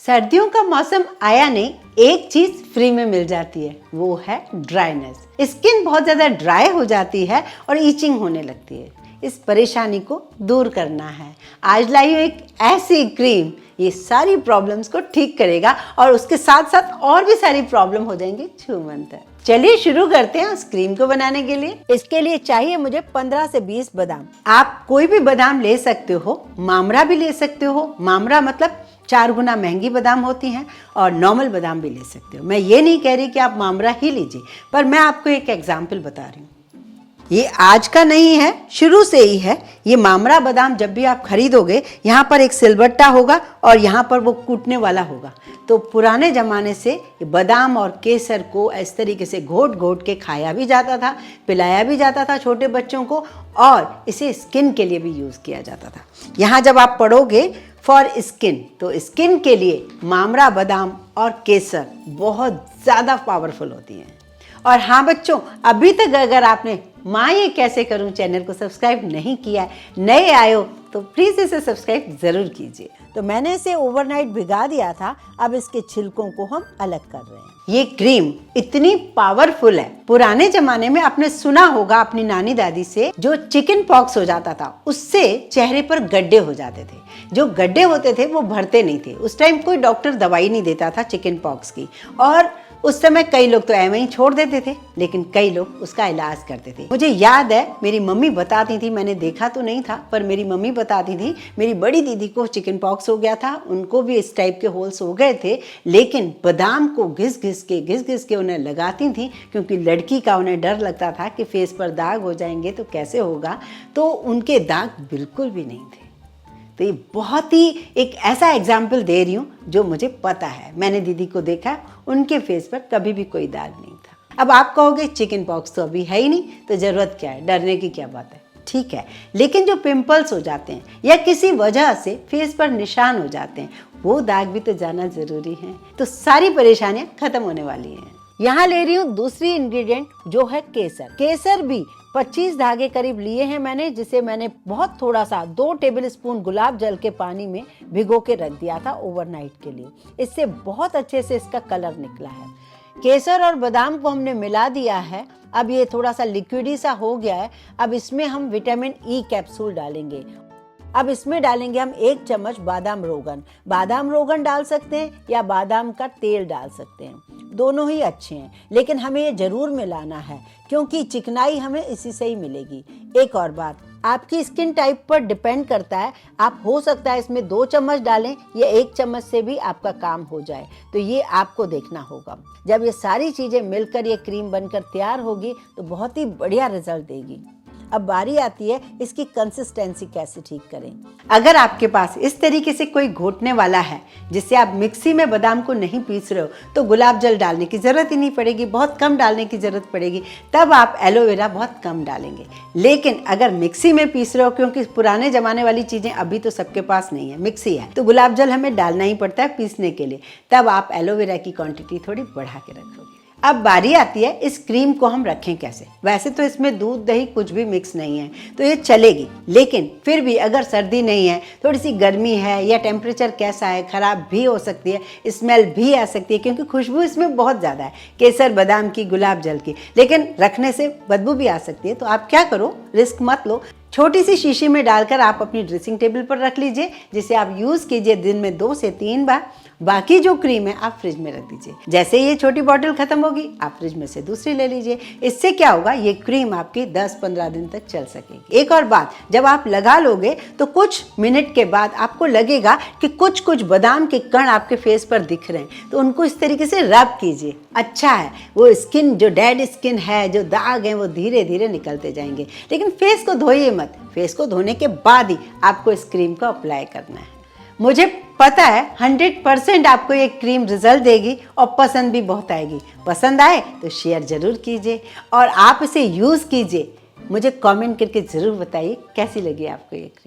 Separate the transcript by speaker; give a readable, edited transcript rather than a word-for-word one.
Speaker 1: सर्दियों का मौसम आया नहीं, एक चीज फ्री में मिल जाती है, वो है ड्राइनेस। स्किन बहुत ज्यादा ड्राई हो जाती है और ईचिंग होने लगती है। इस परेशानी को दूर करना है। आज लाई हूं एक ऐसी क्रीम, ये सारी प्रॉब्लम्स को ठीक करेगा और उसके साथ साथ और भी सारी प्रॉब्लम हो जाएंगी छूमंतर। चलिए शुरू करते हैं उस क्रीम को बनाने के लिए। इसके लिए चाहिए मुझे 15 से 20 बादाम। आप कोई भी बादाम ले सकते हो, मामरा भी ले सकते हो। मामरा मतलब 4 गुना महंगी बादाम होती हैं, और नॉर्मल बादाम भी ले सकते हो। मैं ये नहीं कह रही कि आप मामरा ही लीजिए, पर मैं आपको एक एग्जाम्पल बता रही हूँ। ये आज का नहीं है, शुरू से ही है। ये मामरा बादाम जब भी आप खरीदोगे, यहाँ पर एक सिलबट्टा होगा और यहाँ पर वो कूटने वाला होगा। तो पुराने ज़माने से बादाम और केसर को इस तरीके से घोट घोट के खाया भी जाता था, पिलाया भी जाता था छोटे बच्चों को, और इसे स्किन के लिए भी यूज़ किया जाता था। यहाँ जब आप पढ़ोगे फॉर स्किन, तो स्किन के लिए मामरा बादाम और केसर बहुत ज़्यादा पावरफुल होती हैं। और हाँ बच्चों, अभी तक अगर आपने माँ ये कैसे करूँ चैनल को सब्सक्राइब नहीं किया है, नए आए हो तो प्लीज़ इसे सब्सक्राइब ज़रूर कीजिए। तो मैंने इसे ओवरनाइट भिगा दिया था, अब इसके छिलकों को हम अलग कर रहे हैं। ये क्रीम इतनी पावरफुल है। पुराने जमाने में आपने सुना होगा अपनी नानी दादी से, जो चिकन पॉक्स हो जाता था उससे चेहरे पर गड्ढे हो जाते थे। जो गड्ढे होते थे वो भरते नहीं थे। उस टाइम कोई डॉक्टर दवाई नहीं देता था चिकन पॉक्स की, और उस समय कई लोग तो ऐਵੇਂ ही छोड़ देते थे, लेकिन कई लोग उसका इलाज करते थे। मुझे याद है मेरी मम्मी बताती थी, मैंने देखा तो नहीं था पर मेरी मम्मी बताती थी, मेरी बड़ी दीदी को चिकन पॉक्स हो गया था, उनको भी इस टाइप के होल्स हो गए थे, लेकिन बादाम को घिस घिस के उन्हें लगाती थी, क्योंकि लड़की का उन्हें डर लगता था कि फेस पर दाग हो जाएंगे तो कैसे होगा, तो उनके दाग बिल्कुल भी नहीं थे। तो ये बहुत ही एक ऐसा एग्जाम्पल दे रही हूँ जो मुझे पता है। मैंने दीदी को देखा, उनके फेस पर कभी भी कोई दाग नहीं था। अब आप कहोगे चिकन पॉक्स तो अभी है ही नहीं, तो ज़रूरत क्या है, डरने की क्या बात है। ठीक है, लेकिन जो पिंपल्स हो जाते हैं या किसी वजह से फेस पर निशान हो जाते हैं, वो दाग भी तो जाना ज़रूरी है। तो सारी परेशानियाँ खत्म होने वाली हैं। यहाँ ले रही हूँ दूसरी इंग्रेडिएंट, जो है केसर। केसर भी 25 धागे करीब लिए हैं मैंने, जिसे मैंने बहुत थोड़ा सा 2 टेबल स्पून गुलाब जल के पानी में भिगो के रख दिया था ओवरनाइट के लिए। इससे बहुत अच्छे से इसका कलर निकला है। केसर और बादाम को हमने मिला दिया है। अब ये थोड़ा सा लिक्विडी सा हो गया है। अब इसमें हम विटामिन ई कैप्सूल डालेंगे। अब इसमें डालेंगे हम 1 चम्मच बादाम रोगन। बादाम रोगन डाल सकते हैं या बादाम का तेल डाल सकते हैं, दोनों ही अच्छे हैं, लेकिन हमें ये जरूर मिलाना है क्योंकि चिकनाई हमें इसी से ही मिलेगी। एक और बात, आपकी स्किन टाइप पर डिपेंड करता है। आप हो सकता है इसमें 2 चम्मच डालें या 1 चम्मच से भी आपका काम हो जाए, तो ये आपको देखना होगा। जब ये सारी चीज़ें मिलकर ये क्रीम बनकर तैयार होगी तो बहुत ही बढ़िया रिजल्ट देगी। अब बारी आती है इसकी कंसिस्टेंसी कैसे ठीक करें। अगर आपके पास इस तरीके से कोई घोटने वाला है जिससे आप मिक्सी में बादाम को नहीं पीस रहे हो, तो गुलाब जल डालने की ज़रूरत ही नहीं पड़ेगी, बहुत कम डालने की ज़रूरत पड़ेगी। तब आप एलोवेरा बहुत कम डालेंगे। लेकिन अगर मिक्सी में पीस रहे हो, क्योंकि पुराने ज़माने वाली चीज़ें अभी तो सबके पास नहीं है, मिक्सी है, तो गुलाब जल हमें डालना ही पड़ता है पीसने के लिए। तब आप एलोवेरा की क्वान्टिटी थोड़ी बढ़ा के रखोगे। अब बारी आती है इस क्रीम को हम रखें कैसे। वैसे तो इसमें दूध दही कुछ भी मिक्स नहीं है, तो ये चलेगी, लेकिन फिर भी अगर सर्दी नहीं है, थोड़ी सी गर्मी है या टेम्परेचर कैसा है, ख़राब भी हो सकती है, स्मेल भी आ सकती है, क्योंकि खुशबू इसमें बहुत ज़्यादा है केसर बादाम की, गुलाब जल की, लेकिन रखने से बदबू भी आ सकती है। तो आप क्या करो, रिस्क मत लो, छोटी सी शीशी में डालकर आप अपनी ड्रेसिंग टेबल पर रख लीजिए, जिसे आप यूज़ कीजिए दिन में 2 से 3 बार। बाकी जो क्रीम है आप फ्रिज में रख दीजिए। जैसे ये छोटी बॉटल खत्म होगी, आप फ्रिज में से दूसरी ले लीजिए। इससे क्या होगा, ये क्रीम आपकी 10-15 दिन तक चल सकेगी। एक और बात, जब आप लगा लोगे तो कुछ मिनट के बाद आपको लगेगा कि कुछ कुछ बादाम के कण आपके फेस पर दिख रहे हैं, तो उनको इस तरीके से रब कीजिए। अच्छा है, वो स्किन जो डेड स्किन है, जो दाग हैं, वो धीरे धीरे निकलते जाएंगे। लेकिन फेस को धोइए मत, फेस को धोने के बाद ही आपको इस क्रीम को अप्लाई करना है। मुझे पता है 100% आपको ये क्रीम रिजल्ट देगी और पसंद भी बहुत आएगी। पसंद आए तो शेयर ज़रूर कीजिए और आप इसे यूज़ कीजिए। मुझे कमेंट करके ज़रूर बताइए कैसी लगी आपको ये क्रीम।